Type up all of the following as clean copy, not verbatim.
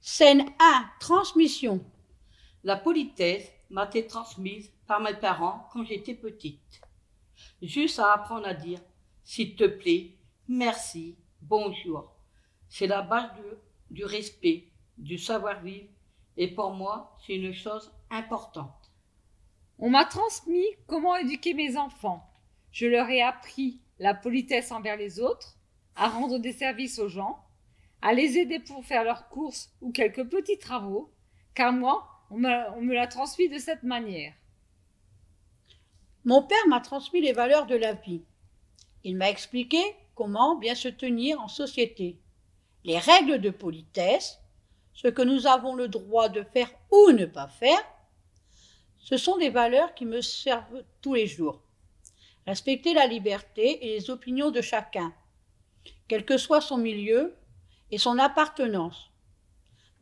Scène 1. Transmission. La politesse m'a été transmise par mes parents quand j'étais petite. Juste à apprendre à dire s'il te plaît, merci, bonjour. C'est la base du respect, du savoir-vivre et pour moi, c'est une chose importante. On m'a transmis comment éduquer mes enfants. Je leur ai appris la politesse envers les autres, à rendre des services aux gens, à les aider pour faire leurs courses ou quelques petits travaux, car moi, on me l'a transmis de cette manière. Mon père m'a transmis les valeurs de la vie. Il m'a expliqué comment bien se tenir en société, les règles de politesse, ce que nous avons le droit de faire ou ne pas faire. Ce sont des valeurs qui me servent tous les jours. Respecter la liberté et les opinions de chacun, quel que soit son milieu et son appartenance.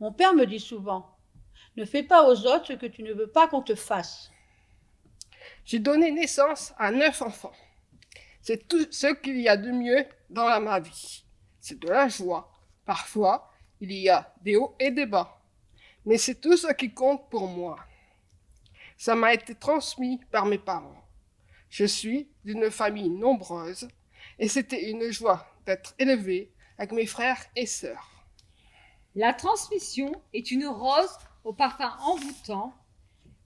Mon père me dit souvent, ne fais pas aux autres ce que tu ne veux pas qu'on te fasse. J'ai donné naissance à 9 enfants. C'est tout ce qu'il y a de mieux dans ma vie. C'est de la joie. Parfois, il y a des hauts et des bas. Mais c'est tout ce qui compte pour moi. Ça m'a été transmis par mes parents. Je suis d'une famille nombreuse et c'était une joie d'être élevé avec mes frères et sœurs. La transmission est une rose au parfum envoûtant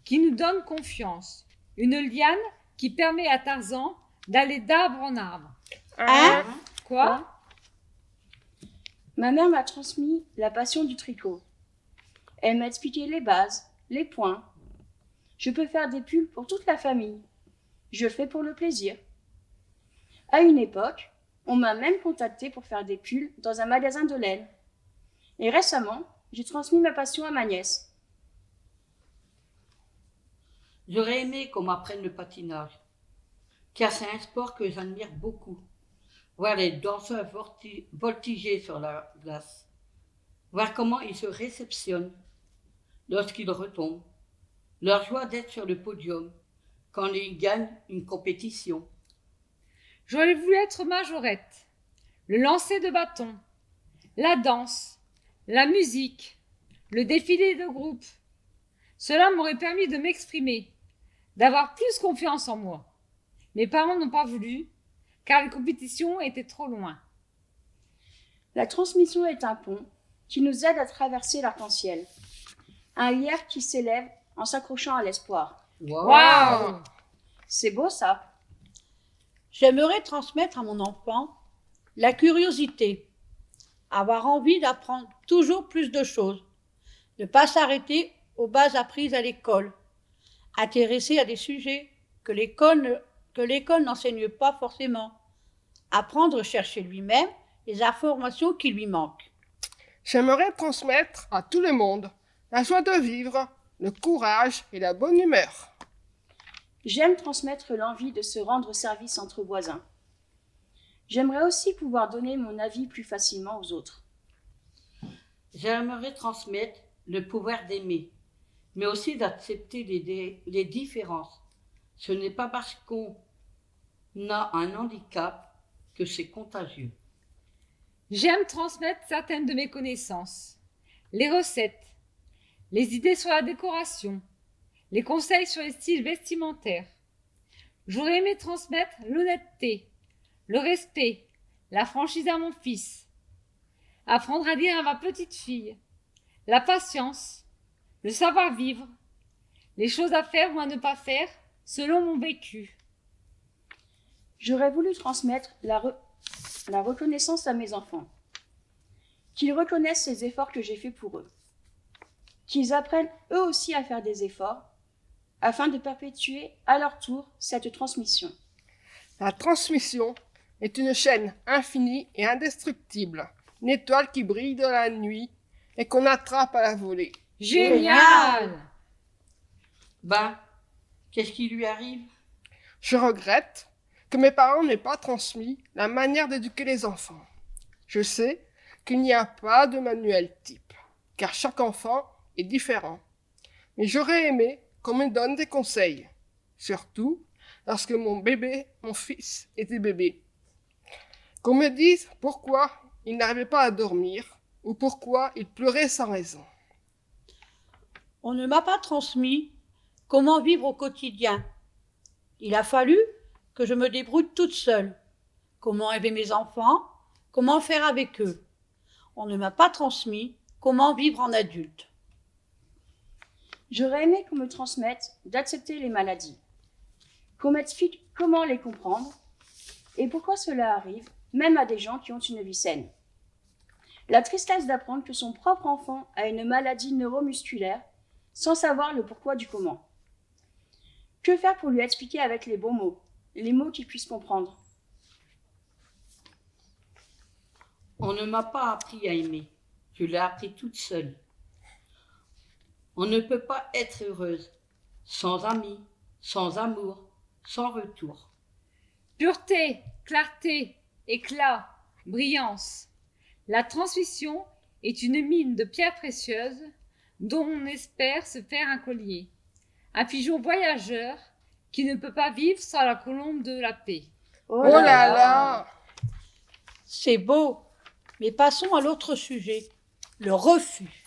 qui nous donne confiance. Une liane qui permet à Tarzan d'aller d'arbre en arbre. Hein? Quoi? Ma mère m'a transmis la passion du tricot. Elle m'a expliqué les bases, les points. Je peux faire des pulls pour toute la famille. Je le fais pour le plaisir. À une époque, on m'a même contacté pour faire des pulls dans un magasin de laine. Et récemment, j'ai transmis ma passion à ma nièce. J'aurais aimé qu'on m'apprenne le patinage, car c'est un sport que j'admire beaucoup. Voir les danseurs voltiger sur la glace, voir comment ils se réceptionnent lorsqu'ils retombent, leur joie d'être sur le podium quand ils gagnent une compétition. J'aurais voulu être majorette, le lancer de bâton, la danse, la musique, le défilé de groupe. Cela m'aurait permis de m'exprimer, d'avoir plus confiance en moi. Mes parents n'ont pas voulu, car les compétitions étaient trop loin. La transmission est un pont qui nous aide à traverser l'arc-en-ciel. Un lierre qui s'élève en s'accrochant à l'espoir. Waouh! C'est beau ça. J'aimerais transmettre à mon enfant la curiosité, avoir envie d'apprendre toujours plus de choses, ne pas s'arrêter aux bases apprises à l'école, intéresser à des sujets que l'école n'enseigne pas forcément, apprendre à chercher lui-même les informations qui lui manquent. J'aimerais transmettre à tout le monde la joie de vivre, le courage et la bonne humeur. J'aime transmettre l'envie de se rendre service entre voisins. J'aimerais aussi pouvoir donner mon avis plus facilement aux autres. J'aimerais transmettre le pouvoir d'aimer, mais aussi d'accepter les différences. Ce n'est pas parce qu'on a un handicap que c'est contagieux. J'aime transmettre certaines de mes connaissances. Les recettes, les idées sur la décoration, les conseils sur les styles vestimentaires. J'aurais aimé transmettre l'honnêteté, le respect, la franchise à mon fils. Apprendre à dire à ma petite fille, la patience, le savoir-vivre, les choses à faire ou à ne pas faire selon mon vécu. J'aurais voulu transmettre la reconnaissance à mes enfants. Qu'ils reconnaissent les efforts que j'ai faits pour eux. Qu'ils apprennent eux aussi à faire des efforts afin de perpétuer à leur tour cette transmission. La transmission est une chaîne infinie et indestructible, une étoile qui brille dans la nuit et qu'on attrape à la volée. Génial! Qu'est-ce qui lui arrive? Je regrette que mes parents n'aient pas transmis la manière d'éduquer les enfants. Je sais qu'il n'y a pas de manuel type, car chaque enfant est différent. Mais j'aurais aimé qu'on me donne des conseils, surtout lorsque mon fils était bébé. Qu'on me dise pourquoi il n'arrivait pas à dormir ou pourquoi il pleurait sans raison. On ne m'a pas transmis comment vivre au quotidien. Il a fallu que je me débrouille toute seule. Comment élever mes enfants, comment faire avec eux. On ne m'a pas transmis comment vivre en adulte. J'aurais aimé qu'on me transmette d'accepter les maladies, qu'on m'explique comment les comprendre et pourquoi cela arrive, même à des gens qui ont une vie saine. La tristesse d'apprendre que son propre enfant a une maladie neuromusculaire sans savoir le pourquoi du comment. Que faire pour lui expliquer avec les bons mots, les mots qu'il puisse comprendre? On ne m'a pas appris à aimer. Je l'ai appris toute seule. On ne peut pas être heureuse sans amis, sans amour, sans retour. Pureté, clarté, éclat, brillance. La transmission est une mine de pierres précieuses dont on espère se faire un collier. Un pigeon voyageur qui ne peut pas vivre sans la colombe de la paix. Oh là là! C'est beau, mais passons à l'autre sujet, le refus.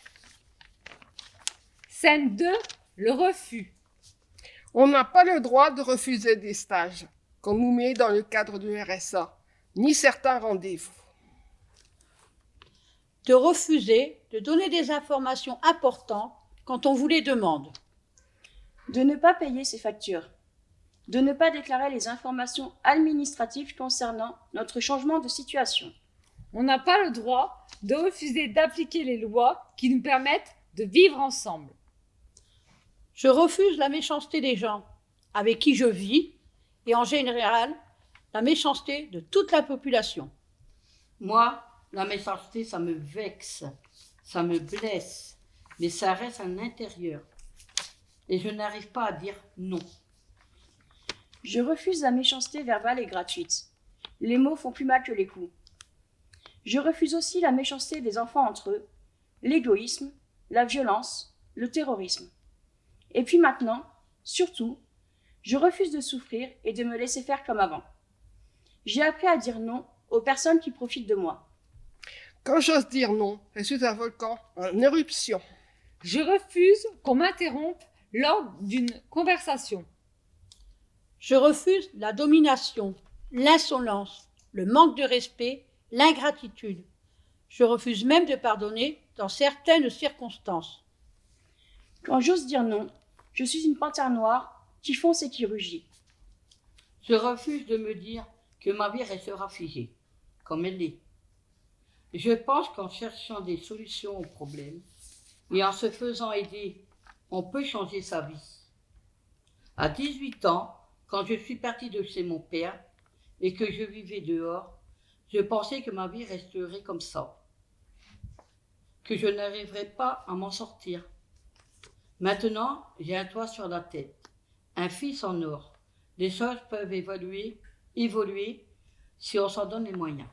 Scène 2, le refus. On n'a pas le droit de refuser des stages qu'on nous met dans le cadre du RSA, ni certains rendez-vous. De refuser de donner des informations importantes quand on vous les demande. De ne pas payer ses factures. De ne pas déclarer les informations administratives concernant notre changement de situation. On n'a pas le droit de refuser d'appliquer les lois qui nous permettent de vivre ensemble. Je refuse la méchanceté des gens avec qui je vis et en général la méchanceté de toute la population. Moi, la méchanceté, ça me vexe, ça me blesse, mais ça reste à l'intérieur. Et je n'arrive pas à dire non. Je refuse la méchanceté verbale et gratuite. Les mots font plus mal que les coups. Je refuse aussi la méchanceté des enfants entre eux, l'égoïsme, la violence, le terrorisme. Et puis maintenant, surtout, je refuse de souffrir et de me laisser faire comme avant. J'ai appris à dire non aux personnes qui profitent de moi. Quand j'ose dire non, je suis un volcan en éruption. Je refuse qu'on m'interrompe lors d'une conversation. Je refuse la domination, l'insolence, le manque de respect, l'ingratitude. Je refuse même de pardonner dans certaines circonstances. Quand j'ose dire non, je suis une panthère noire qui fonce et qui rugit. Je refuse de me dire que ma vie restera figée, comme elle est. Je pense qu'en cherchant des solutions aux problèmes et en se faisant aider, on peut changer sa vie. À 18 ans, quand je suis partie de chez mon père et que je vivais dehors, je pensais que ma vie resterait comme ça, que je n'arriverais pas à m'en sortir. Maintenant, j'ai un toit sur la tête, un fils en or. Les choses peuvent évoluer si on s'en donne les moyens.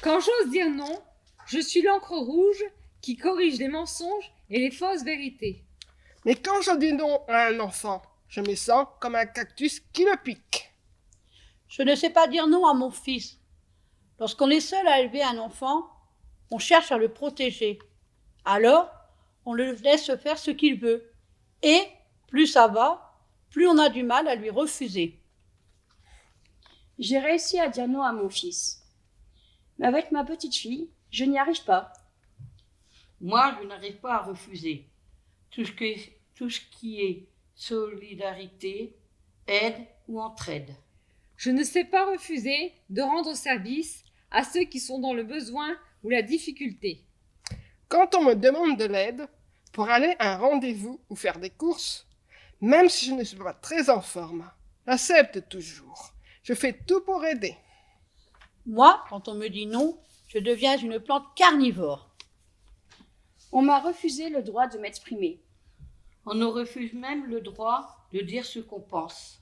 Quand j'ose dire non, je suis l'encre rouge qui corrige les mensonges et les fausses vérités. Mais quand je dis non à un enfant, je me sens comme un cactus qui le pique. Je ne sais pas dire non à mon fils. Lorsqu'on est seul à élever un enfant, on cherche à le protéger. Alors, on le laisse faire ce qu'il veut. Et plus ça va, plus on a du mal à lui refuser. J'ai réussi à dire non à mon fils. Mais avec ma petite fille, je n'y arrive pas. Moi, je n'arrive pas à refuser. Tout ce qui est solidarité, aide ou entraide. Je ne sais pas refuser de rendre service à ceux qui sont dans le besoin ou la difficulté. Quand on me demande de l'aide pour aller à un rendez-vous ou faire des courses, même si je ne suis pas très en forme, j'accepte toujours. Je fais tout pour aider. Moi, quand on me dit non, je deviens une plante carnivore. On m'a refusé le droit de m'exprimer. On nous refuse même le droit de dire ce qu'on pense.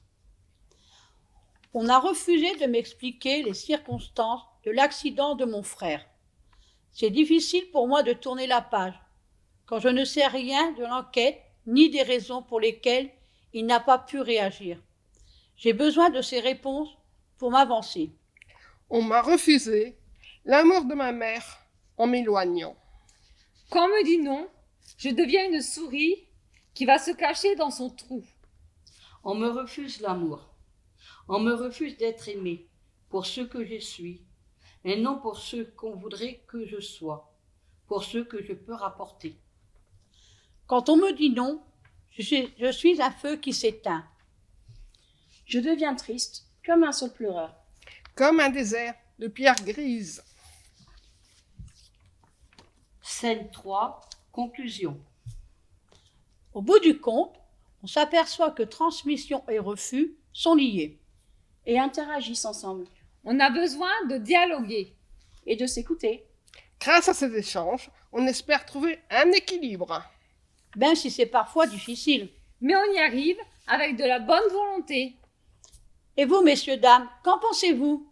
On a refusé de m'expliquer les circonstances de l'accident de mon frère. C'est difficile pour moi de tourner la page, quand je ne sais rien de l'enquête ni des raisons pour lesquelles il n'a pas pu réagir. J'ai besoin de ces réponses pour m'avancer. On m'a refusé l'amour de ma mère en m'éloignant. Quand on me dit non, je deviens une souris qui va se cacher dans son trou. On me refuse l'amour. On me refuse d'être aimé pour ce que je suis, et non pour ce qu'on voudrait que je sois, pour ce que je peux rapporter. Quand on me dit non, je suis un feu qui s'éteint. Je deviens triste, comme un seul pleureur. Comme un désert de pierres grises. Scène 3, conclusion. Au bout du compte, on s'aperçoit que transmission et refus sont liés. Et interagissent ensemble. On a besoin de dialoguer. Et de s'écouter. Grâce à ces échanges, on espère trouver un équilibre. Même si c'est parfois difficile. Mais on y arrive avec de la bonne volonté. Et vous, messieurs, dames, qu'en pensez-vous?